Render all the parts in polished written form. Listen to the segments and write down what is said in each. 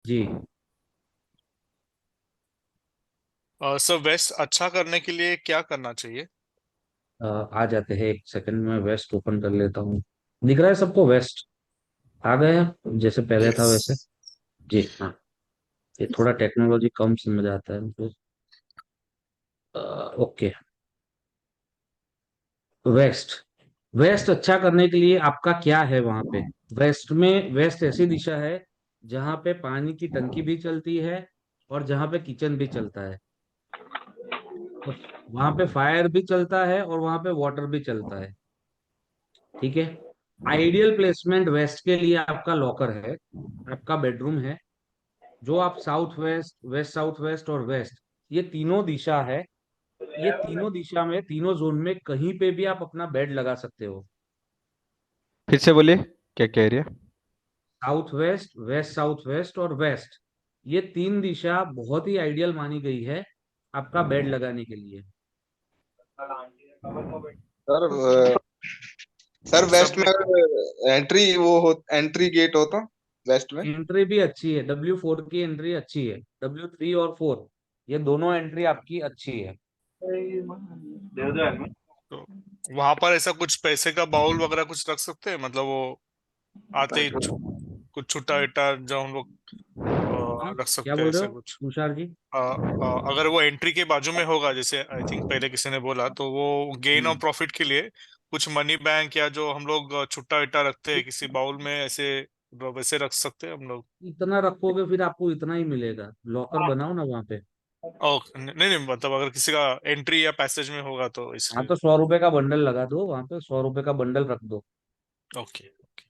जी। Sir waste अच्छा करने के लिए क्या करना चाहिए? आ जाते हैं, एक सेकंड में वेस्ट ओपन कर लेता हूँ। दिख रहा है सबको वेस्ट? आ गए हैं जैसे पहले था यस। वैसे? जी हाँ। ये थोड़ा टेक्नोलॉजी कम समझ आता है मुझे। ओके। वेस्ट। वेस्ट अच्छा करने के लिए आपका क्या है वहां पे? वेस्ट में, वेस्ट ऐसी दिशा है जहां पे पानी की टंकी भी चलती है और जहां पे किचन भी चलता है। तो वहां पे फायर भी चलता है और वहां पे वाटर भी चलता है। ठीक है। आइडियल प्लेसमेंट वेस्ट के लिए आपका लॉकर है, आपका बेडरूम है। जो आप south west, waste south waste और वेस्ट, ये तीनों दिशा है। ये तीनों दिशा में, तीनों जोन में कहीं पे भी आप अपना बेड लगा सकते हो। फिर से बोलिए, क्या कह रही है? South west, waste south waste और वेस्ट, ये तीन दिशा बहुत ही आइडियल मानी गई है आपका बेड लगाने के लिए। सर सर वेस्ट में सबमिट कर। अगर एंट्री वो हो, एंट्री गेट हो तो वेस्ट में। एंट्री भी अच्छी है, W4 की एंट्री अच्छी है, W3 और 4, ये दोनों एंट्री आपकी अच्छी है। तो वहां पर ऐसा कुछ पैसे का बाउल वगैरह कुछ रख सकते हैं, मतलब वो आते ही कुछ छुट्टा इट्टा जो हम लोग हाँ, रख क्या सकते हैं बोल रहे ऐसे हो कुछ। तुषार जी? अगर वो एंट्री के बाजू में होगा, जैसे आई थिंक पहले किसी ने बोला, तो वो गेन और हम्म। प्रॉफिट के लिए कुछ मनी बैंक या जो हम लोग छुट्टा इट्टा रखते हैं किसी बाउल में ऐसे, वैसे रख सकते हैं हम लोग। इतना रखोगे फिर आपको इतना ही मिलेगा, लॉकर बनाओ ना वहां पे। नहीं नहीं, मतलब अगर किसी का एंट्री या पैसेज में होगा तो हाँ, इसलिए। तो 100 रुपए का बंडल लगा दो वहां पे, 100 रुपए का बंडल रख दो। Okay okay.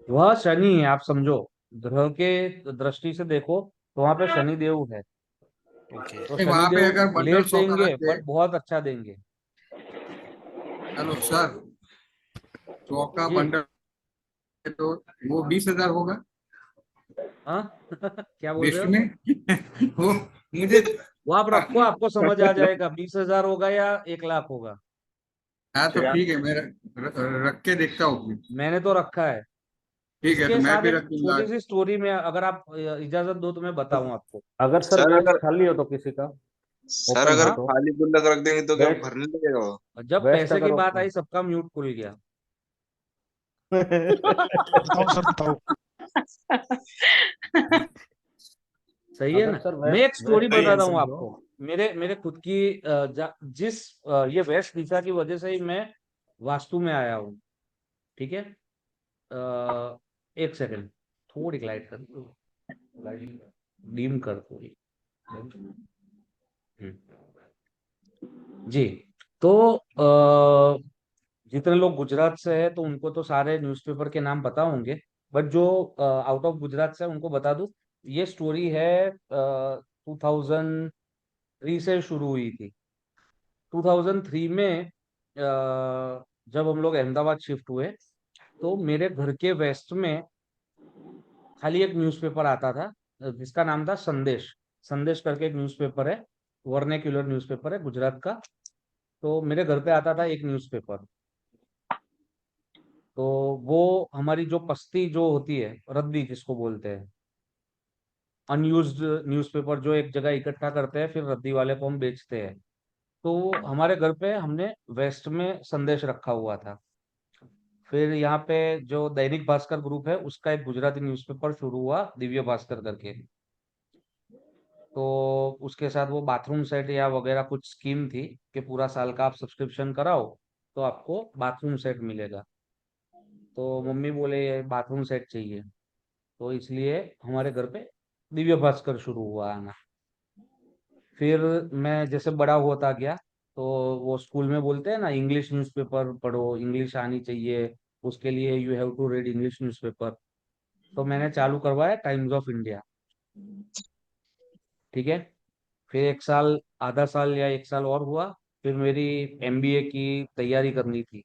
वह शनि है, आप समझो। ग्रह के दृष्टि से देखो तो वहां पे शनि देव है। ओके। तो नहीं, शनि वहां पे देव अगर बंडल लेट 100 का रख देंगे दे। बट बहुत अच्छा देंगे। हेलो सर, 100 का जी। बंडल है तो वो 20,000 होगा हाँ। क्या बोल रहे बेस्ट हो? में। वो मुझे। वो आप रखो, आपको समझ आ जाएगा 20,000 होगा या 1 लाख होगा। हाँ तो ठीक है, मैं रख के देखता हूँ। मैंने तो रखा है। ठीक है, तो इसके मैं साथ भी एक रखूंगा। छोटी सी स्टोरी में, अगर आप इजाजत दो तो मैं बताऊं आपको, अगर सर सर वेस्ट अगर खाली हो तो किसी का सर ओपन अगर हो हाँ, तो। खाली गुल्लक रख देंगे तो क्या वेस्ट, भरने लगेगा वो? जब वेस्ट पैसे की अगर बात ओपन। आई सबका म्यूट खुल गया। बताओ सर बताओ। सही है अगर ना? सर मैं वेस्ट एक स्टोरी वेस्ट सही है बताता हूँ समझो। आपको। मेरे मेरे खुद की जिस ये वेस्ट दिशा की वजह से ही मैं वास्तु में आया हूँ। ठीक है। एक सेकंड, थोड़ी लाइट कर दो, लाइट डीम कर थोड़ी। हम्म। जी। तो जितने लोग गुजरात से हैं तो उनको तो सारे न्यूज़पेपर के नाम पता होंगे, बट जो आउट ऑफ गुजरात से हैं, उनको बता दूं। ये स्टोरी है 2003 से शुरू हुई थी। 2003 में जब हम लोग अहमदाबाद शिफ्ट हुए, तो मेरे घर के वेस्ट में खाली एक न्यूज़पेपर आता था, जिसका नाम था संदेश। संदेश करके एक न्यूज़पेपर है, वर्नेक्युलर न्यूज़पेपर है गुजरात का। तो मेरे घर पे आता था एक न्यूज़पेपर। तो वो हमारी जो पस्ती जो होती है, रद्दी जिसको बोलते हैं, अनयूज्ड न्यूज़पेपर जो एक जगह इकट्ठा करते हैं फिर रद्दी वाले को हम बेचते हैं। तो हमारे घर पे हमने वेस्ट में संदेश रखा हुआ था। फिर यहाँ पे जो दैनिक भास्कर ग्रुप है उसका एक गुजराती न्यूज़पेपर शुरू हुआ, दिव्य भास्कर करके। तो उसके साथ वो बाथरूम सेट या वगैरह कुछ स्कीम थी कि पूरा साल का आप सब्सक्रिप्शन कराओ तो आपको बाथरूम सेट मिलेगा। तो मम्मी बोले ये बाथरूम सेट चाहिए, तो इसलिए हमारे घर पे दिव्य भास्कर शुरू हुआ आना। फिर मैं जैसे बड़ा होता गया, तो वो स्कूल में बोलते हैं ना, इंग्लिश न्यूज़पेपर पढ़ो, इंग्लिश आनी चाहिए, उसके लिए you have to read English newspaper. तो मैंने चालू करवाया टाइम्स ऑफ इंडिया। ठीक है। फिर एक साल, आधा साल या एक साल और हुआ। फिर मेरी MBA की तैयारी करनी थी।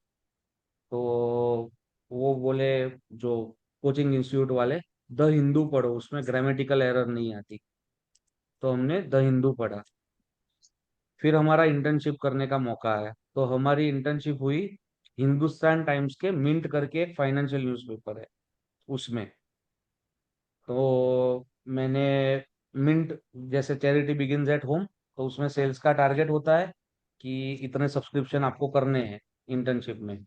तो वो बोले, जो कोचिंग इंस्टीट्यूट वाले, द हिंदू पढ़ो, उसमें ग्रामेटिकल एरर नहीं आती। तो हमने द हिंदू पढ़ा। फिर हमारा इंटर्नशिप करने का मौका आया, तो हमारी इंटर्नशिप हुई हिंदुस्तान टाइम्स के मिंट करके एक फाइनेंशियल न्यूज़पेपर है उसमें। तो मैंने मिंट, जैसे चैरिटी बिगिंस एट होम, तो उसमें सेल्स का टारगेट होता है कि इतने सब्सक्रिप्शन आपको करने हैं इंटर्नशिप में।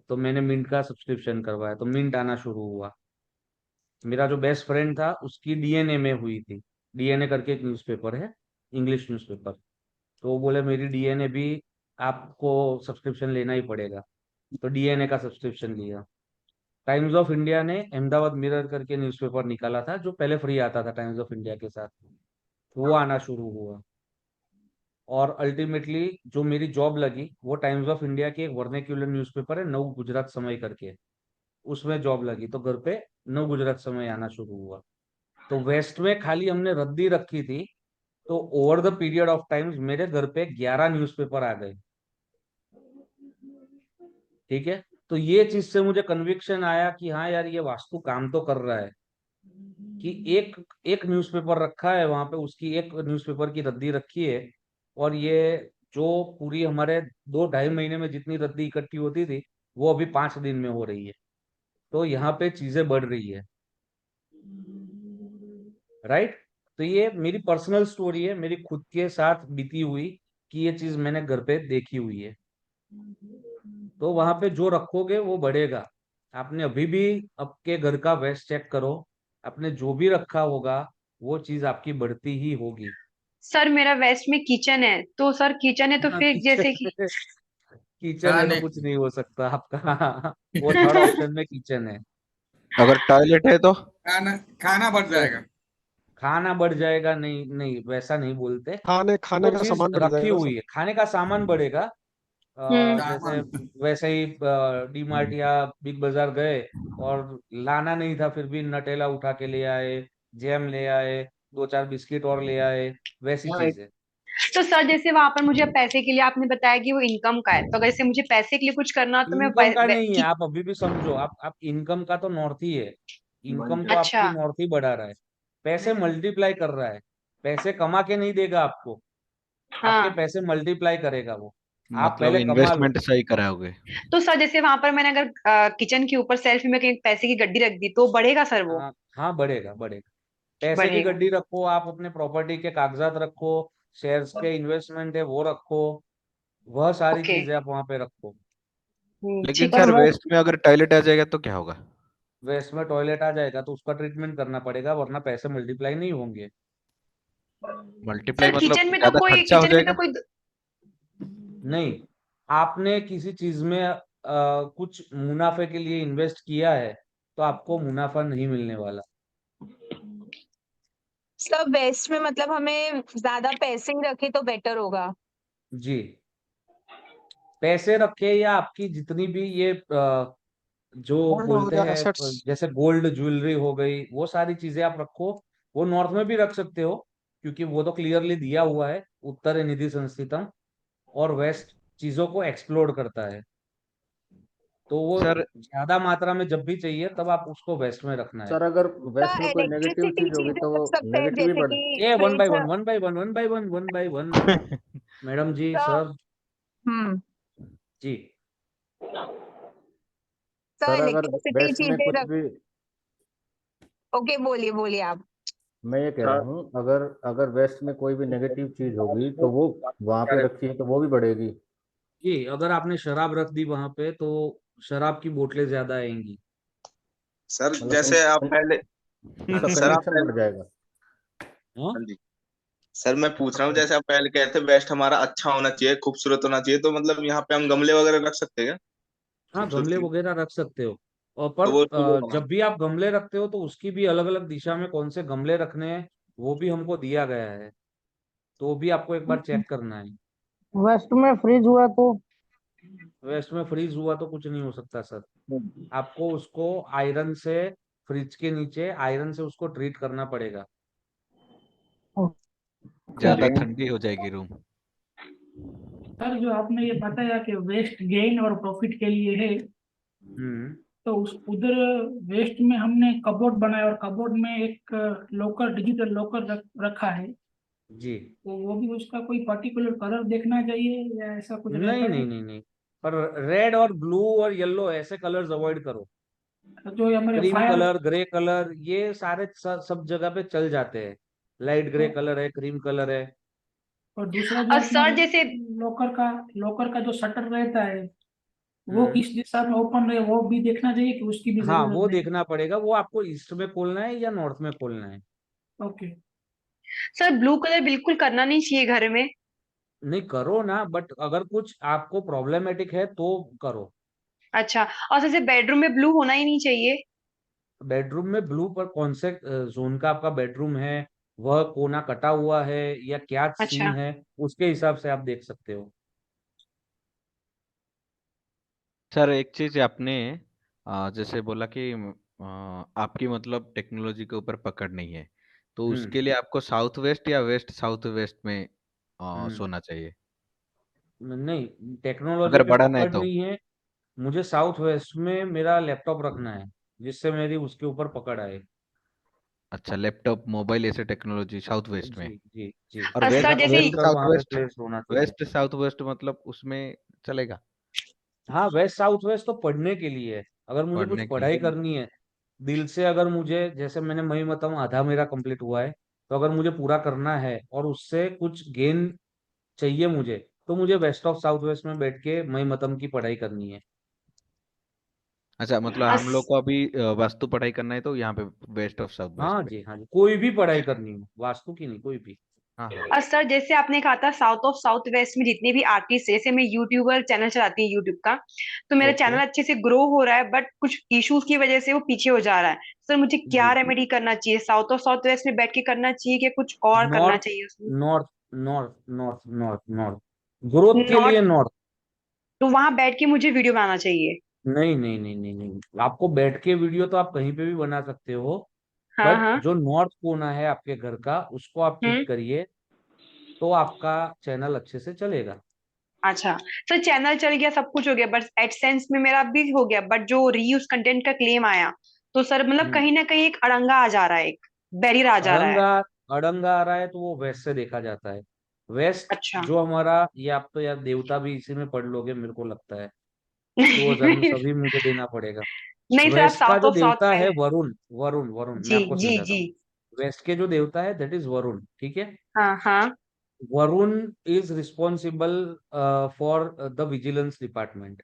तो मैंने मिंट का सब्सक्रिप्शन करवाया, तो मिंट आना शुरू हुआ। मेरा जो बेस्ट फ्रेंड था उसकी डीएनए में हुई थी। डीएनए करके एक न्यूज़पेपर है, इंग्लिश न्यूज़पेपर। तो वो बोले मेरी डीएनए भी, आपको सब्सक्रिप्शन लेना ही पड़ेगा। तो डीएनए का सब्सक्रिप्शन लिया। टाइम्स ऑफ इंडिया ने अहमदाबाद मिरर करके न्यूज़पेपर निकाला था, जो पहले फ्री आता था टाइम्स ऑफ इंडिया के साथ। वो आना शुरू हुआ। और अल्टीमेटली जो मेरी जॉब लगी वो टाइम्स ऑफ इंडिया की एक वर्नेक्यूलर न्यूज़पेपर है, नव गुजरात समय करके, उसमें जॉब लगी। तो घर पे नव गुजरात समय आना शुरू हुआ। तो वेस्ट में खाली हमने रद्दी रखी थी, तो over the period of times मेरे घर पे 11 न्यूज़पेपर आ गए। ठीक है। तो ये चीज से मुझे कन्विक्शन आया कि हाँ यार, ये वास्तु काम तो कर रहा है। कि एक एक न्यूज़पेपर रखा है वहां पे, उसकी एक न्यूज़पेपर की रद्दी रखी है, और ये जो पूरी हमारे 2-2.5 महीने में जितनी रद्दी इकट्ठी होती थी, वो अभी 5 दिन में हो रही है। तो यहाँ पे चीजें बढ़ रही है। राइट। तो ये मेरी पर्सनल स्टोरी है, मेरी खुद के साथ बीती हुई, कि ये चीज मैंने घर पे देखी हुई है। तो वहां पे जो रखोगे वो बढ़ेगा। आपने अभी भी आपके घर का वेस्ट चेक करो, आपने जो भी रखा होगा वो चीज आपकी बढ़ती ही होगी। सर मेरा वेस्ट में किचन है, तो सर किचन है तो हाँ, फिर जैसे कि किचन किचन है तो खाने कुछ नहीं हो सकता आपका। वो थर्ड ऑप्शन में किचन है। अगर टॉयलेट है तो? खाना खाना बढ़ तो जाएगा। खाना बढ़ जाएगा, नहीं नहीं, वैसा नहीं बोलते। खाने वो खाने का चीज सामान बढ़ रखी जाएगा हुई सब। है, खाने का सामान बढ़ेगा। जैसे सामान वैसे ही डी मार्ट या बिग बाजार गए और लाना नहीं था, फिर भी नटेला उठा के ले आए, जैम ले आए, 2-4 बिस्किट और ले आए, वैसी चीज है। तो सर जैसे वहां पर मुझे पैसे के लिए आपने बताया कि वो इनकम का है, तो अगर जैसे मुझे पैसे के लिए कुछ करना हो तो मैं इनकम का नहीं है, आप अभी भी समझो, आप इनकम का तो नॉर्थ ही है। इनकम तो अच्छा। आपकी नॉर्थ ही बढ़ा रहा है। पैसे मल्टीप्लाई कर रहा है। पैसे कमा के नहीं देगा आपको, आपके हाँ। पैसे मल्टीप्लाई करेगा वो। आप मतलब पहले कमा लो। इन्वेस्टमेंट सही कराओगे? तो सर जैसे वहां पर मैंने अगर किचन के ऊपर सेल्फ में कहीं पैसे की गड्डी रख दी तो बढ़ेगा सर वो? हाँ हाँ, बढ़ेगा बढ़ेगा। पैसे की बढ़ेगा। गड्डी रखो, आप अपने प्रॉपर्टी के कागजात रखो, शेयर्स के इन्वेस्टमेंट है वो रखो, वह सारी ओके। चीजें आप वहां पे रखो। लेकिन ठीक है सर सर। वेस्ट में अगर टॉयलेट आ जाएगा तो क्या होगा? वेस्ट में टॉयलेट आ जाएगा तो उसका ट्रीटमेंट करना पड़ेगा, वरना पैसे मल्टीप्लाई नहीं होंगे। मल्टीप्लाई सर मतलब किचन में तो ज्यादा कोई खर्चा हो किचन में तो जाएगा? कोई नहीं, आपने किसी चीज में कुछ मुनाफे के लिए इन्वेस्ट किया है, तो आपको मुनाफा नहीं मिलने वाला। सब वेस्ट में मतलब हमें ज्यादा पैसे ही रखे तो बेटर होगा। जी। पैसे रखे या आपकी जितनी भी ये जो गोल्ड हो बोलते गया, हैं, एसेट्स। जैसे गोल्ड ज्वेलरी हो गई, वो सारी चीजें आप रखो। वो नॉर्थ में भी रख सकते हो, क्योंकि वो तो क्लियरली दिया हुआ है, उत्तर निधि संस्थितम। और वेस्ट चीजों को एक्सप्लोर करता है, तो वो सर ज्यादा मात्रा में जब भी चाहिए तब आप उसको वेस्ट में रखना है। सर अगर तो वेस्ट में कोई नेगेटिव इलेक्ट्रिसिटी चीज होगी चीजें तो वो रख सकते हैं नेगेटिव ही जैसे बढ़। कि ए, वन बाय फ्रिज। One, one by one, one by one, one by one. Madam ji, तो सर हम्म जी। तो सर अगर इलेक्ट्रिसिटी वेस्ट में चीजें कुछ रख। भी, ओके, बोलिए बोलिए आप। मैं ये कह रहा हूँ अगर अगर वेस्ट में कोई भी नेगेटिव चीज होगी तो वो वहां पे रखी है तो वो भी बढ़ेगी। जी, अगर आपने शराब रख दी वहां पे, तो शराब की बोतलें ज्यादा आएंगी। सर मतलब जैसे आप पहले, उसका सर आप कंजप्शन पहले, बढ़ जाएगा। हाँ हाँ जी, सर मैं पूछ रहा हूँ जैसे आप पहले कहते थे वेस्ट हमारा अच्छा होना चाहिए, खूबसूरत होना चाहिए, तो मतलब यहाँ पे हम गमले वगैरह रख सकते हैं क्या हाँ, गमले खूबसूरती? वगैरह रख सकते हो। और पर तो वो चलेगा? जब भी आप गमले रखते हो तो उसकी भी अलग अलग दिशा में कौन से गमले रखने हैं, वो भी हमको दिया गया है। तो वो भी आपको एक बार चेक करना है। वेस्ट में फ्रीज हुआ तो? वेस्ट में फ्रीज हुआ तो कुछ नहीं हो सकता सर। आपको उसको आयरन से, फ्रिज के नीचे आयरन से उसको ट्रीट करना पड़ेगा। ज्यादा रूम ठंडी हो जाएगी रूम। सर जो आपने ये बताया कि वेस्ट गेन और प्रॉफिट के लिए है, हम्म। तो उस उधर वेस्ट में हमने कबोर्ड बनाया और कबोर्ड में एक लॉकर, डिजिटल लॉकर रखा है, जी। तो वो भी उसका कोई पर्टिकुलर कलर देखना चाहिए या ऐसा कुछ रहता नहीं है? नहीं नहीं नहीं, पर रेड और ब्लू और येलो ऐसे कलर्स अवॉइड करो। जो ये हमारे cream fire, colour, grey colour, ये सारे सब जगह पे चल जाते हैं। लाइट ग्रे कलर है, क्रीम कलर है। और दूसरा जो और अपना सर जैसे लॉकर का जो शटर रहता है वो हम्म। किस दिशा में ओपन रहे वो भी देखना चाहिए कि उसकी भी हाँ, जरूरत वो नहीं? देखना पड़ेगा, वो आपको ईस्ट में खोलना है या नॉर्थ में खोलना है। ओके। सर ब्लू कलर बिल्कुल करना नहीं चाहिए घर में? नहीं करो ना, बट अगर कुछ आपको प्रॉब्लमेटिक है तो करो। अच्छा, और जैसे बेडरूम में ब्लू होना ही नहीं चाहिए? बेडरूम में ब्लू पर कौन से जोन का आपका बेडरूम है, वह कोना कटा हुआ है या क्या सीन अच्छा। है, उसके हिसाब से आप देख सकते हो। सर एक चीज आपने जैसे बोला कि आपकी मतलब टेक्नोलॉजी के ऊपर पकड़ नहीं है, तो हम्म। उसके लिए आपको साउथ वेस्ट या वेस्ट साउथ वेस्ट में हम्म। सोना चाहिए नहीं, टेक्नोलॉजी अगर पे बढ़ाना है पकड़ तो? नहीं है। मुझे साउथ वेस्ट में मेरा लैपटॉप रखना है, जिससे मेरी उसके ऊपर पकड़ आए। अच्छा, लैपटॉप मोबाइल ऐसे टेक्नोलॉजी साउथ वेस्ट में। जी जी जी। और और सर वेस्ट मेरा जैसे वेस्ट कंप्यूटर साउथ वहां पे वेस्ट, प्लेस होना चाहिए। वेस्ट साउथ वेस्ट मतलब उसमें चलेगा हाँ, वेस्ट साउथ वेस्ट तो पढ़ने के लिए है। अगर मुझे कुछ पढ़ने के पढ़ाई लिए? करनी है दिल से, अगर मुझे, जैसे मैंने मई मतम आधा मेरा कंप्लीट हुआ है, तो अगर मुझे पूरा करना है और उससे कुछ गेन चाहिए मुझे, तो मुझे वेस्ट ऑफ साउथ वेस्ट में बैठ के मई मतम की पढ़ाई करनी है। अच्छा, मतलब हम लोग को अभी वास्तु पढ़ाई करना है तो यहाँ पे वेस्ट ऑफ साउथ वेस्ट हाँ पे। जी, हाँ जी, कोई भी पढ़ाई करनी हो, वास्तु की नहीं, कोई भी। हाँ हाँ। और सर जैसे आपने कहा था साउथ ऑफ साउथ वेस्ट में जितने भी आर्टिस्ट है, जैसे मैं यूट्यूबर चैनल चलाती हूँ यूट्यूब का, तो मेरा ओके। चैनल अच्छे से ग्रो हो रहा है, बट कुछ इश्यूज की वजह से वो पीछे हो जा रहा है। सर मुझे क्या जी। रेमेडी करना चाहिए? साउथ ऑफ साउथ वेस्ट में बैठ के करना चाहिए कि कुछ और करना नॉर्थ, चाहिए उसमें? North, north, north, north, north, growth के नॉट, लिए नॉर्थ। तो वहां बैठ के मुझे वीडियो बनाना चाहिए? नहीं नहीं नहीं नहीं नहीं, आपको बैठ के वीडियो तो आप कहीं पे भी बना सकते हो, हाँ बट हाँ। जो नॉर्थ कोना है आपके घर का, उसको आप ठीक हम्म। करिए, तो आपका चैनल अच्छे से चलेगा। अच्छा। सर चैनल चल गया, सब कुछ हो गया, बट एडसेंस में मेरा भी हो गया, बट जो रीयूज कंटेंट का क्लेम आया, तो सर मतलब हम्म। कहीं ना कहीं एक अड़ंगा आ जा रहा है, एक बैरियर आ जा रहा है। अड़ंगा, अड़ंगा आ रहा है तो वो वेस्ट से देखा जाता है। वेस्ट अच्छा। जो हमारा, ये आप तो यार देवता भी इसी में पढ़ लोगे मेरे को लगता है, कि वो जन्म नहीं सभी मुझे देना पड़ेगा। सर, आप वेस्ट का साउथ जो ऑफ साउथ देवता में है है। वरुण, वरुण, वरुण, मैं जी आपको जी समझाता जी। हूँ। वेस्ट के जो देवता है दैट इज वरुण, ठीक है। हाँ हाँ। Varun is responsible for the vigilance department,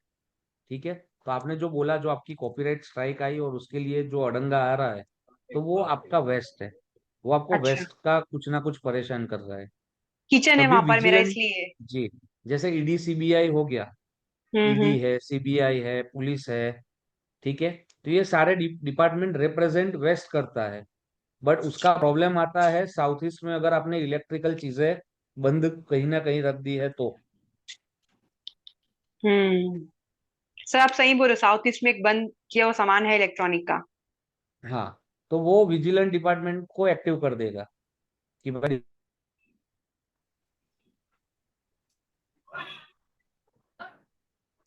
ठीक है। तो आपने जो बोला, जो आपकी कॉपीराइट स्ट्राइक आई और उसके लिए जो अड़ंगा आ रहा है, तो वो आपका वेस्ट है। वो आपको अच्छा, वेस्ट का कुछ ना कुछ परेशान कर रहा है। किचन है सभी वहां पर मेरा विजिलेंस, इसलिए। जी, जैसे ईडी सीबीआई हो गया, हम्म। ईडी है, सीबीआई है, पुलिस है, ठीक है। तो ये सारे डिपार्टमेंट रिप्रेजेंट वेस्ट करता है, बट उसका प्रॉब्लम आता है साउथ ईस्ट में, अगर आपने इलेक्ट्रिकल चीजें बंद कहीं ना कहीं रख दी है तो। हम्म। सर आप सही बोल रहे हो, साउथ ईस्ट में एक बंद किया हुआ सामान है इलेक्ट्रॉनिक का। हाँ, तो वो विजिलेंट डिपार्टमेंट को एक्टिव कर देगा कि भाई।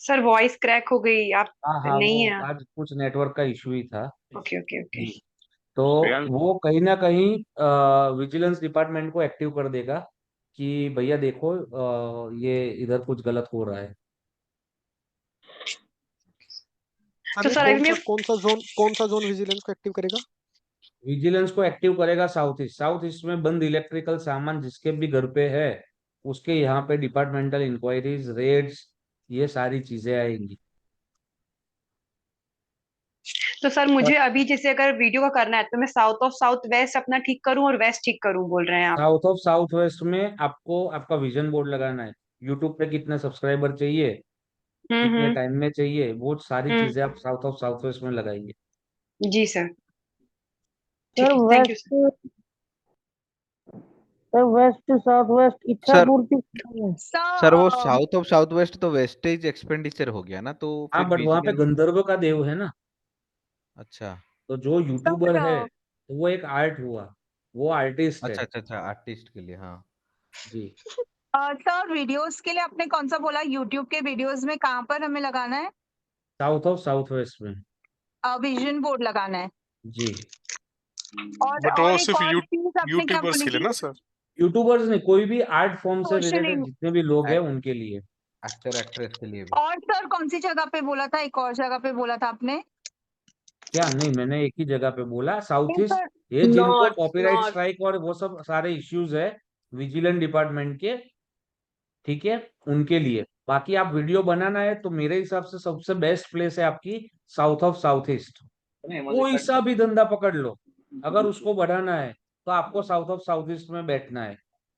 सर वॉइस क्रैक हो गई, आप हाँ हाँ, नहीं वो है? आज कुछ नेटवर्क का इशू ही था। Okay okay okay. जी। तो वो कहीं ना कहीं विजिलेंस डिपार्टमेंट को एक्टिव कर देगा कि भैया देखो, ये इधर कुछ गलत हो रहा है। तो अभी सर अभी मैं, कौन सा जोन विजिलेंस को एक्टिव करेगा? विजिलेंस को एक्टिव करेगा साउथ ईस्ट। साउथ ईस्ट में बंद इलेक्ट्रिकल सामान जिसके भी घर पे है, उसके यहाँ पे डिपार्टमेंटल इंक्वायरीज, रेड्स, ये सारी चीजें आएंगी। तो सर मुझे अभी जैसे अगर वीडियो का करना है तो मैं साउथ ऑफ साउथ वेस्ट अपना ठीक करूं और वेस्ट ठीक करूं बोल रहे हैं आप? साउथ ऑफ साउथ वेस्ट में आपको आपका विजन बोर्ड लगाना है। यूट्यूब पे कितने सब्सक्राइबर चाहिए, कितने हम्म। टाइम में चाहिए, वो सारी हम्म। चीजें आप साउथ ऑफ साउथ वेस्ट में लगाइए। जी सर। सर ठीक है, thank you sir. West, sir west south west इच्छा सर पूर्ति। सर वो sir south of south west तो वेस्टेज एक्सपेंडिचर हो गया ना, तो हाँ, फिर बट वहां पे विजिलेंस? गंधर्व का देव है ना, अच्छा तो जो यूट्यूबर है, सर तो वो एक आर्ट हुआ, वो आर्टिस्ट है। अच्छा अच्छा अच्छा, आर्टिस्ट के लिए, हाँ। जी। सर वीडियोस के लिए आपने कौन सा बोला? यूट्यूब के वीडियोस में कहाँ पर हमें लगाना है? साउथ ऑफ साउथ वेस्ट में। विजन बोर्ड लगाना है। जी। बट वो और एक सिर्फ और चीज आपने क्या यूट्यूबर्स बोली के लिए थी? ना सर? यूट्यूबर्स ने, कोई भी आर्ट फॉर्म से रिलेटेड क्वेश्चनिंग। जितने भी लोग हैं उनके लिए। एक्टर एक्ट्रेस के लिए भी। और सर कौन सी जगह पे बोला था? एक और जगह पे बोला था आपने? क्या नहीं, मैंने एक ही जगह पे बोला साउथ नहीं ईस्ट। सर, ये जिनको नॉर्थ कॉपीराइट नॉर्थ स्ट्राइक और वो सब सारे इश्यूज है विजिलेंट डिपार्टमेंट के, ठीक है, उनके लिए। बाकी आप वीडियो बनाना है तो मेरे हिसाब से सबसे बेस्ट प्लेस है आपकी साउथ ऑफ साउथ ईस्ट। कोई सा भी धंधा पकड़ लो, अगर उसको बढ़ाना है तो आपको साउथ ऑफ साउथ ईस्ट में बैठना है।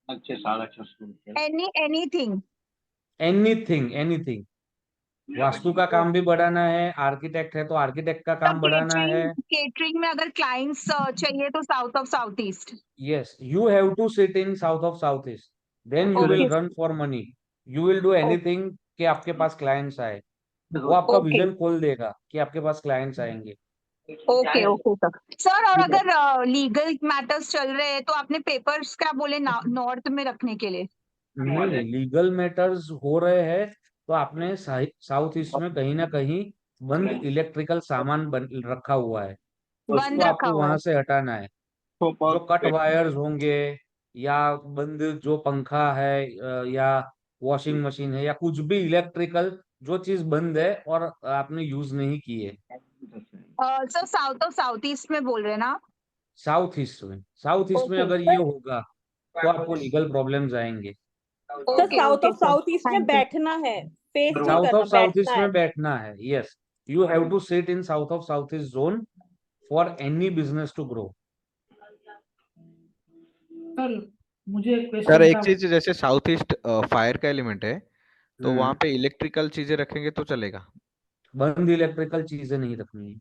एनीथिंग। Anything anything. वास्तु का काम भी बढ़ाना है, आर्किटेक्ट है तो आर्किटेक्ट का तो काम बढ़ाना है। केटरिंग में अगर क्लाइंट्स चाहिए तो south of south east. Yes, you have to sit in south of southeast. Then you will okay run for money. You will do anything कि आपके पास क्लाइंट्स आए। वो आपका ओके विजन खोल देगा कि आपके पास क्लाइंट्स आएंगे। Okay okay sir. सर और अगर लीगल मैटर्स चल रहे हैं तो आपने पेपर्स क्या बोले नॉर्थ में रखने के लिए? नहीं, लीगल मैटर्स हो रहे हैं तो आपने साउथ ईस्ट में कहीं ना कहीं बंद इलेक्ट्रिकल सामान रखा हुआ है, बंद उसको रखा आपको हुआ है। वहां से हटाना है। जो कट वायर्स होंगे या बंद जो पंखा है या वॉशिंग मशीन है या कुछ भी इलेक्ट्रिकल जो चीज बंद है और आपने यूज नहीं की है sir south of south east में बोल रहे हैं ना? साउथ ईस्ट में। साउथ ईस्ट में ओके अगर ये होगा तो आपको लीगल प्रॉब्लम्स आएंगे। Sir okay south okay of sir, south east में थैंक यू। बैठना है, फेस नहीं साउथ करना, ऑफ साउथ बैठना ईस्ट है। में बैठना है। Yes, you have to sit in south of south east zone for any business to grow. Sir मुझे एक सर क्वेश्चन एक था। चीज, जैसे साउथ ईस्ट फायर का एलिमेंट है, तो वहां हम्म, पे इलेक्ट्रिकल चीजें रखेंगे तो चलेगा? बंद इलेक्ट्रिकल चीजें नहीं रखनी है।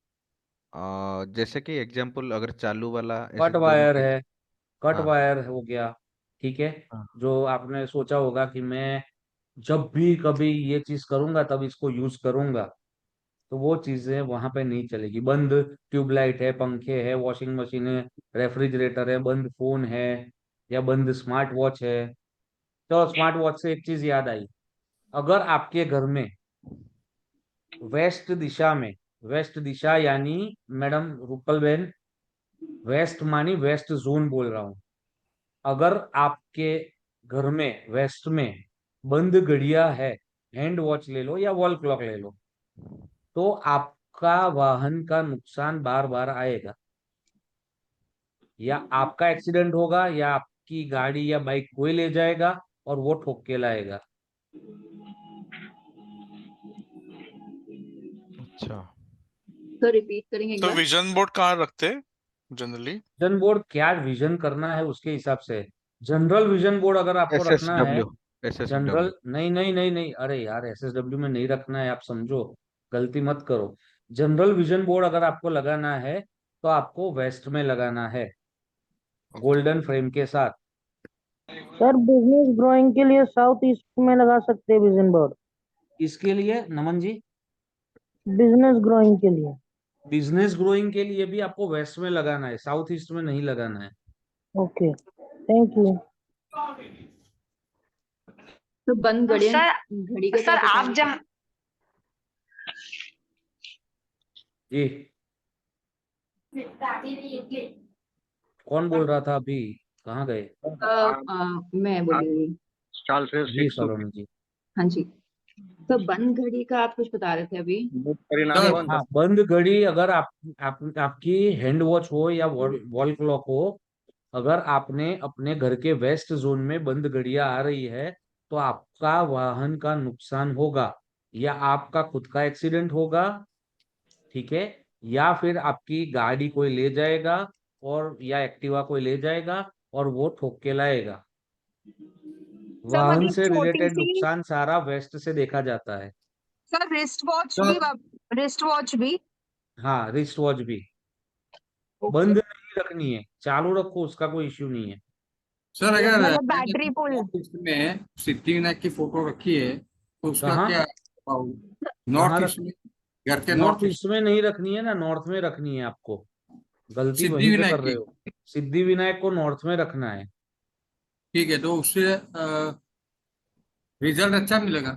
जैसे कि एग्जांपल अगर चालू वाला ऐसे कट दोनों वायर के। है, कट हाँ वायर हो गया, ठीक है। हाँ। जो आपने सोचा होगा कि मैं जब भी कभी ये चीज करूंगा तब इसको यूज करूंगा, तो वो चीजें वहां पे नहीं चलेगी। बंद ट्यूबलाइट है, पंखे है, वॉशिंग मशीन है, रेफ्रिजरेटर है, बंद फोन है या बंद स्मार्ट वॉच है। तो स्मार्ट वॉच से एक चीज याद आई, अगर आपके घर में वेस्ट दिशा में, वेस्ट दिशा यानी मैडम रुपल बहन, वेस्ट मानी वेस्ट जोन बोल रहा हूं, अगर आपके घर में वेस्ट में बंद घड़ियां है, हैंड वॉच ले लो या वॉल क्लॉक ले लो, तो आपका वाहन का नुकसान बार बार आएगा। या आपका एक्सीडेंट होगा या आपकी गाड़ी या बाइक कोई ले जाएगा और वो ठोक के लाएगा। अच्छा। सर रिपीट करेंगे एक तो बार? विजन बोर्ड कहाँ रखते हैं जनरली? विजन बोर्ड क्या विजन करना है उसके हिसाब से। जनरल विजन बोर्ड अगर आपको रखना है, SSW SSW। जनरल नहीं नहीं नहीं नहीं, अरे यार एसएसडब्ल्यू में नहीं रखना है, आप समझो, गलती मत करो। जनरल विजन बोर्ड अगर आपको लगाना है तो आपको वेस्ट में लगाना है, गोल्डन फ्रेम के साथ। सर बिजनेस ग्रोइंग के लिए साउथ ईस्ट में लगा सकते हैं विजन बोर्ड? इसके लिए नमन जी, बिजनेस ग्रोइंग के लिए। बिजनेस ग्रोइंग के लिए भी आपको वेस्ट में लगाना है, साउथ ईस्ट में नहीं लगाना है। Okay, thank you. तो बंद घड़ियां, सर घड़ी का क्या सर पता आप है? जहाँ जी, कौन बोल रहा था अभी, कहाँ गए? मैं बोलूंगी। जी सलोनी जी। हाँ जी, तो बंद घड़ी का आप कुछ बता रहे थे अभी। हाँ, बंद घड़ी अगर आपकी हैंड वॉच हो या वॉल क्लॉक हो, अगर आपने अपने घर के वेस्ट जोन में बंद घड़ियां आ रही है तो आपका वाहन का नुकसान होगा, या आपका खुद का एक्सीडेंट होगा, ठीक है, या फिर आपकी गाड़ी कोई ले जाएगा और या एक्टिवा कोई ले जाएगा और वो ठोक के लाएगा। सर वाहन मतलब से छोटी रिलेटेड सी, नुकसान सारा वेस्ट से देखा जाता है। सर रिस्ट वॉच तो भी, रिस्ट वॉच भी? हाँ, रिस्ट वॉच भी ओके, बंद नहीं रखनी है, चालू रखो, उसका कोई इश्यू नहीं है। सर अगर मतलब बैटरी पुल। इसमें सिद्धिविनायक की फोटो रखी है तो उसका कहाँ क्या? कहाँ नॉर्थ रख ईस्ट में, घर के नॉर्थ नॉर्थ ईस्ट, ईस्ट में नहीं रखनी है ना, नॉर्थ में रखनी है आपको। गलती वहीं पे सिद्धिविनायक कर रहे की। हो। सिद्धि विनायक को नॉर्थ में रखना है। ठीक है, तो उससे रिजल्ट अच्छा मिलेगा।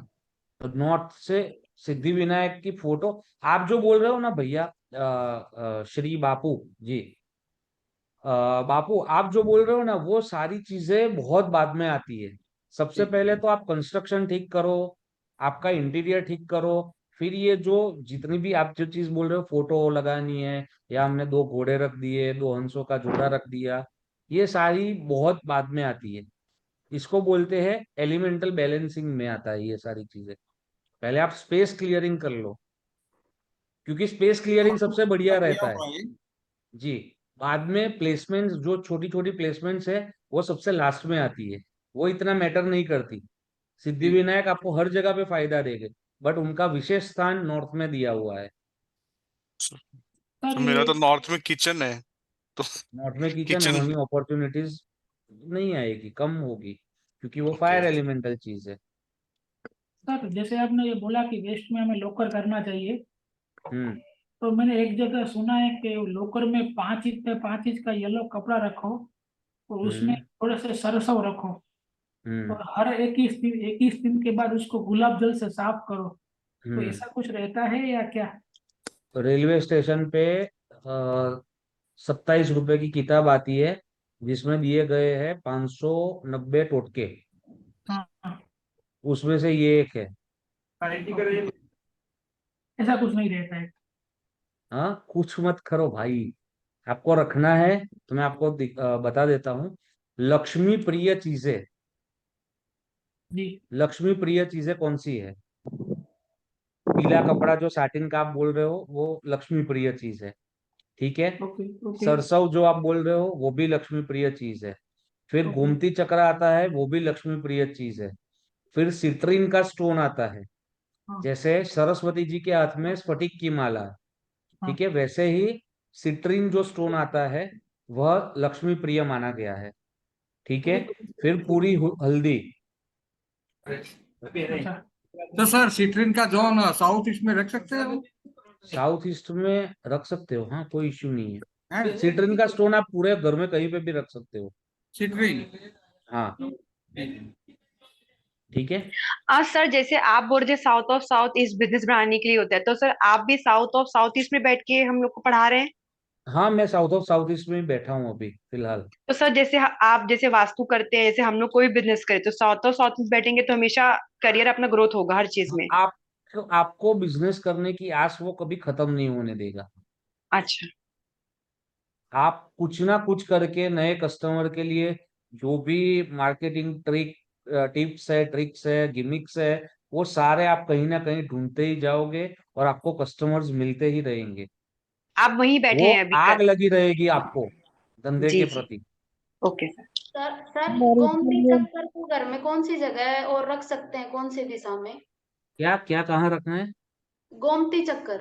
तो नॉर्थ से सिद्धि विनायक की फोटो, आप जो बोल रहे हो ना भैया, श्री बापू जी, बापू आप जो बोल रहे हो ना, वो सारी चीजें बहुत बाद में आती है। सबसे ठीक पहले तो आप कंस्ट्रक्शन ठीक करो, आपका इंटीरियर ठीक करो, फिर ये जो जितनी भी आप जो चीज बोल रहे हो, फोटो लगानी है या हमने 2 घोड़े रख दिए, 2 हंसों का जोड़ा रख दिया, ये सारी बहुत बाद में आती है। इसको बोलते हैं एलिमेंटल बैलेंसिंग में आता है ये सारी चीजें। पहले आप स्पेस क्लियरिंग कर लो, क्योंकि स्पेस क्लियरिंग सबसे बढ़िया रहता है जी। बाद में प्लेसमेंट्स, जो छोटी छोटी प्लेसमेंट्स है, वो सबसे लास्ट में आती है, वो इतना मैटर नहीं करती। सिद्धिविनायक आपको हर जगह पे फायदा देंगे, बट उनका विशेष स्थान नॉर्थ में दिया हुआ है। सर मेरा ये तो नॉर्थ में किचन है, तो नॉर्थ में किचन किचन। होनी, अपॉर्चुनिटीज नहीं आएगी, कम होगी, क्योंकि वो ओके। फायर एलिमेंटल चीज है। सर जैसे आपने ये बोला कि वेस्ट में हमें लॉकर करना चाहिए, हम्म तो मैंने एक जगह सुना है कि लॉकर में 5 इंच पे 5 इंच का येलो कपड़ा रखो और उसमें हम्म थोड़े से सरसों रखो हम्म और हर 21 दिन के बाद उसको गुलाब जल से साफ करो। तो हम्म ऐसा कुछ रहता है या क्या? रेलवे स्टेशन पे 27 रुपए की किताब आती है, जिसमें दिए गए हैं 590 टोटके, हाँ हाँ, उसमें से ये एक है। ऐसा कुछ नहीं रहता है। हाँ, कुछ मत करो भाई, आपको रखना है तो मैं आपको बता देता हूँ। लक्ष्मी प्रिय चीजें, जी। लक्ष्मी प्रिय चीजें कौन सी है? पीला कपड़ा जो साटिन का आप बोल रहे हो, वो लक्ष्मी प्रिय चीज है, ठीक है। ओके ओके सरसों जो आप बोल रहे हो, वो भी लक्ष्मी प्रिय चीज है। फिर ओके गोमती चक्र आता है, वो भी लक्ष्मी प्रिय चीज है। फिर सिट्रीन का स्टोन आता है, हाँ जैसे सरस्वती जी के हाथ में स्फटिक की माला है, हाँ ठीक है, वैसे ही सिट्रीन जो स्टोन आता है, वह लक्ष्मी प्रिय माना गया है, ठीक है। फिर पूरी हल्दी, अच्छा। तो सर सिट्रिन का जोन साउथ ईस्ट में रख सकते हैं साउथ ईस्ट में रख सकते हो, हाँ, कोई इश्यू नहीं है। हैं? सिट्रीन का स्टोन आप पूरे घर में कहीं पे भी रख सकते हो, सिट्रिन हाँ, ठीक है। सर जैसे आप बोल रहे south of south east business बढ़ाने के लिए होता है, तो सर आप भी साउथ ऑफ साउथ ईस्ट में बैठ के हम लोग को पढ़ा रहे हैं? हाँ, मैं साउथ ऑफ साउथ ईस्ट में ही बैठा हूँ अभी फिलहाल। तो सर जैसे आप जैसे वास्तु करते हैं, जैसे हम लोग कोई बिजनेस करे, तो साउथ ऑफ साउथ ईस्ट बैठेंगे तो हमेशा करियर अपना ग्रोथ होगा हर चीज में। आप आपको बिजनेस करने की आस वो कभी खत्म नहीं होने देगा। अच्छा। आप कुछ ना कुछ करके नए कस्टमर के लिए जो भी मार्केटिंग टिप्स है, ट्रिक्स है, गिमिक्स है, वो सारे आप कहीं ना कहीं ढूंढते ही जाओगे और आपको कस्टमर्स मिलते ही रहेंगे। आप वहीं बैठे वो हैं अभी आग लगी रहेगी आपको धंधे जी के जी। प्रति। Okay sir. सर और गोमती इसलिए चक्कर को घर में कौन सी जगह है और रख सकते हैं कौन सी दिशा में? क्या क्या कहाँ रखना है? गोमती चक्कर।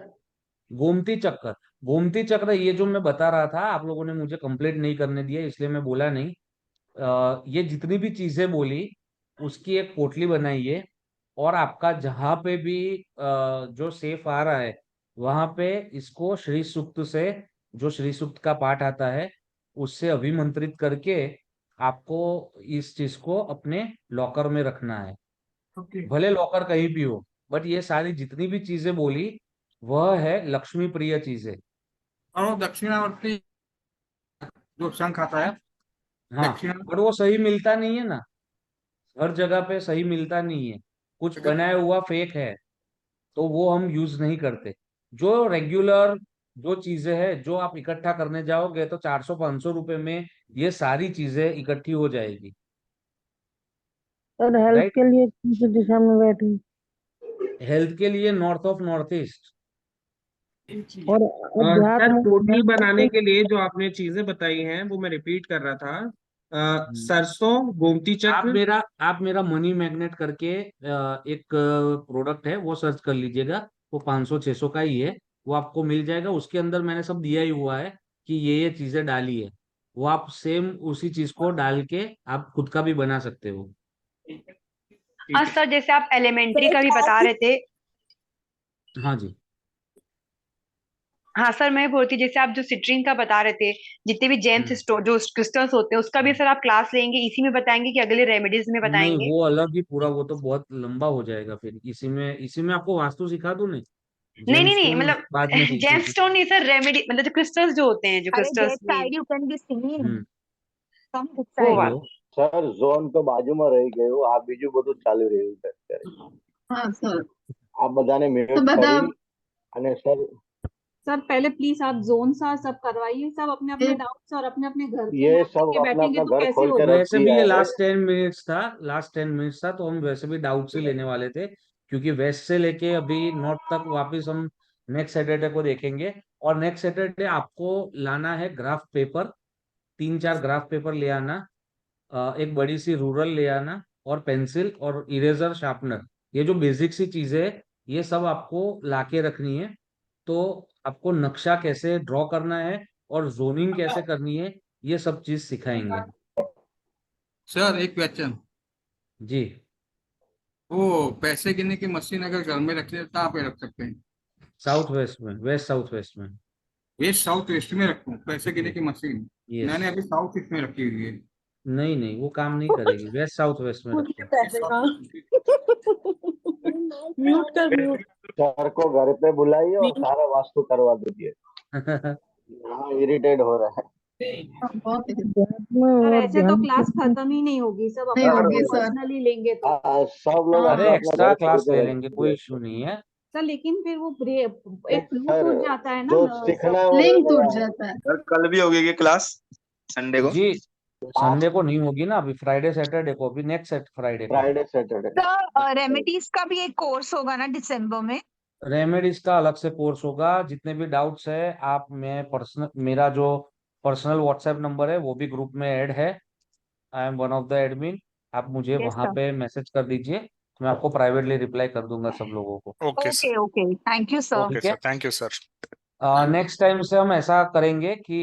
गोमती चक्कर, गोमती चक्र ये जो मैं बता रहा था, आप लोगों ने मुझे कंप्लीट नहीं करने दिया, इसलिए मैं बोला नहीं। ये जितनी भी चीजें बोली, उसकी एक पोटली बनाइए, और आपका जहां पे भी जो सेफ आ रहा है, वहां पे इसको श्री सूक्त से, जो श्री सूक्त का पाठ आता है, उससे अभिमंत्रित करके आपको इस चीज को अपने लॉकर में रखना है। ओके भले लॉकर कहीं भी हो, बट ये सारी जितनी भी चीजें बोली, वह है लक्ष्मी प्रिय चीजें। और वो दक्षिणावर्ती जो शंख आता है हाँ, दक्षिणा पर वो सही मिलता नहीं है ना, हर जगह पे सही मिलता नहीं है, कुछ बनाया हुआ फेक है, तो वो हम यूज नहीं करते। जो रेगुलर जो चीजें हैं, जो आप इकट्ठा करने जाओगे तो 400-500 रुपए में ये सारी चीजें इकट्ठी हो जाएगी, सर हेल्थ राइट। के लिए कौन सी दिशा में बैठे? हेल्थ के लिए नॉर्थ ऑफ नॉर्थ ईस्ट। और सर अध्यात्म पोटली हेल्थ बनाने के के लिए जो आपने चीजें बताई हैं वो मैं रिपीट कर रहा था। हम्म। सरसों, गोमती आप चक्र। मेरा आप मेरा मनी मैग्नेट करके एक प्रोडक्ट है, वो सर्च कर लीजिएगा, वो 500-600 का ही है, वो आपको मिल जाएगा। उसके अंदर मैंने सब दिया ही हुआ है कि ये चीजें डाली है, वो आप सेम उसी चीज को डाल के आप खुद का भी बना सकते हो। सर जैसे आप एलिमेंट्री का भी बता रहे थे। हाँ जी। हाँ सर, मैं बोलती जैसे आप जो सिट्रीन का बता रहे थे, जितने भी जेम्स जो क्रिस्टल्स होते हैं, उसका भी सर आप क्लास लेंगे, इसी में बताएंगे कि अगले रेमेडीज में नहीं, बताएंगे? वो अलग ही पूरा, वो तो बहुत लंबा हो जाएगा, फिर इसी में आपको वास्तु सिखा दूं, नहीं नहीं नहीं नहीं, जेमस्टोन मतलब बाद में जेम्स सीखेंगे। स्टोन नहीं सर, रेमेडी मतलब जो क्रिस्टल्स जो होते हैं, जो अरे crystals that side you can be seen. Hmm From this वो side. वाला। સર ઝોન તો બાજુમાં રહી ગયું, આ બીજું બધું ચાલી રહ્યું છે અત્યારે. हाँ सर। આ બધાને તો મ્યુટ બધા કરી અને સર सर पहले प्लीज आप जोन सा सब करवाइए, सब अपने अपने ये- डाउट्स और अपने अपने घर के ये नोट सब लेके अपना बैठेंगे अपना तो घर कैसे खोल के होगा? रख वैसे भी दिया ये है। लास्ट 10 मिनट्स था तो हम वैसे भी डाउट्स ही लेने वाले थे, क्योंकि वेस्ट से लेके अभी नॉर्थ तक वापस हम नेक्स्ट सैटरडे को देखेंगे। और नेक्स्ट सैटरडे आपको लाना है ग्राफ पेपर, 3-4 ग्राफ पेपर ले आना, एक बड़ी सी रूरल ले आना, और पेंसिल और इरेजर शार्पनर। ये जो बेसिक सी चीजें है ये सब आपको लाके रखनी है। तो आपको नक्शा कैसे ड्रॉ करना है और जोनिंग कैसे करनी है ये सब चीज सिखाएंगे। सर एक क्वेश्चन, जी, वो पैसे गिनने की मशीन अगर घर में रखनी है तो कहाँ पे रख सकते हैं? साउथ वेस्ट में, वेस्ट साउथ वेस्ट में। वेस्ट साउथ वेस्ट में रखूं पैसे गिनने की मशीन? यस। मैंने अभी साउथ ईस्ट में रखी हुई है। नहीं नहीं, वो काम नहीं करेगी, वेस्ट साउथ वेस्ट में मुझे रखो। पैसे का म्यूट कर म्यूट सर को घर पे बुलाइए और म्यूट सारा वास्तु करवा दीजिए, यहाँ इरिटेट हो रहा है। बहुत में सर और ऐसे तो ध्यान क्लास खत्म ही नहीं होगी, सब नहीं अपना होगी अपना सर। पर्सनली लेंगे तो। सब लोग हाँ अरे अपना अपना एक्स्ट्रा घर खोल क्लास के ले रख लेंगे, दीजिए। कोई इश्यू नहीं है। सर लेकिन फिर वो एक फ्लो सर टूट जाता है ना, जो सब सीखना है वो लिंक रह टूट गया है। जाता है। सर कल भी होगी ये क्लास संडे को? जी, संडे को नहीं होगी ना, अभी फ्राइडे सैटरडे को, अभी नेक्स्ट फ्राइडे को। फ्राइडे सैटरडे सर रेमेडीज का भी एक कोर्स होगा ना दिसंबर में? रेमेडीज का अलग से कोर्स होगा। जितने भी डाउट्स है आप, मैं पर्सनल, मेरा जो पर्सनल व्हाट्सएप नंबर है वो भी ग्रुप में ऐड है, I am one of the admin. आप मुझे यस वहां सर। पे मैसेज कर दीजिए, तो मैं आपको प्राइवेटली रिप्लाई कर दूंगा सब लोगों को। Okay sir. Okay okay, thank you sir. Okay ठीक है। Sir, thank you sir. Next time से हम ऐसा करेंगे कि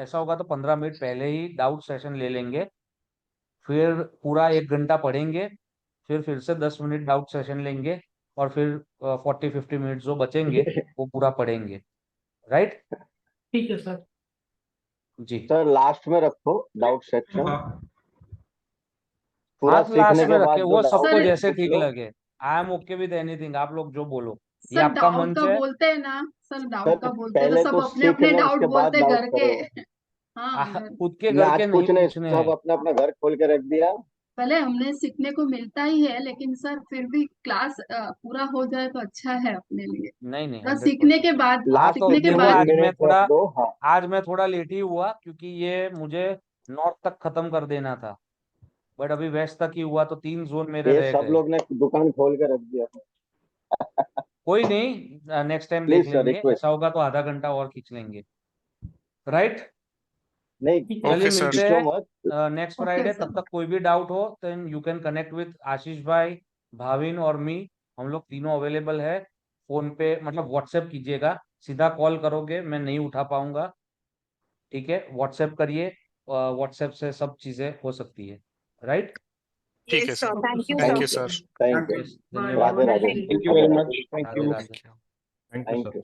ऐसा होगा तो 15 मिनट पहले ही डाउट सेशन ले लेंगे, फिर पूरा 1 घंटा पढ़ेंगे, फिर से 10 मिनट डाउट सेशन लेंगे, और फिर 40-50 मिनट जो बचेंगे वो पूरा पढ़ेंगे। राइट ठीक है सर। जी। सर लास्ट में रखो डाउट सेक्शन, पूरा हाँ, सीखने लास्ट में के बाद रखे, जो वो डाउट सबको है जैसे पूछ ठीक लो। लगे। I am okay with anything, आप लोग जो बोलो, ये सर आपका डाउट मंच का है। बोलते हैं ना, सर डाउट सर का बोलते हैं तो पहले सब तो अपने सीख अपने लो, डाउट उसके बाद बोलते हैं डाउट घर के। करो। हाँ घर खुद के मैं घर के आज नहीं कुछ नहीं, पूछने सब हैं। अपना अपना घर खोल के रख दिया। पहले हमने सीखने को मिलता ही है, लेकिन सर फिर भी क्लास पूरा हो जाए तो अच्छा है अपने लिए। नहीं नहीं, बस सीखने 100%। के बाद हाँ तो सीखने के देखो, बाद मिनट रख दो। हाँ आज मैं थोड़ा लेट ही हुआ, क्योंकि ये मुझे नॉर्थ तक खत्म कर देना था, बट अभी वेस्ट तक ही हुआ, तो 3 जोन मेरे ये रह सब गए। लोग ने दुकान खोल के रख दिया। कोई नहीं, नेक्स्ट टाइम देख प्लीज सर लेंगे, रिक्वेस्ट। ऐसा होगा तो आधा घंटा और खींच लेंगे। राइट, नहीं चलिए ओके सर। मिलते खींचो हैं मत। Next okay Friday. सर। तब तक कोई भी डाउट हो तो यू कैन कनेक्ट विद आशीष भाई, भाविन और मी। हम लोग तीनों अवेलेबल है। फोन पे मतलब व्हाट्सएप कीजिएगा, सीधा कॉल करोगे मैं नहीं उठा पाऊंगा। ठीक है, व्हाट्सएप करिए, व्हाट्सएप से सब चीजें हो सकती है। राइट, ठीक है yes sir. Sir, thank you thank sir. You sir. Thank you. Yes, bye, धन्यवाद। Radhe Radhe. Thank thank you very much, thank Radhe you. Radhe. Thank you thank sir. You.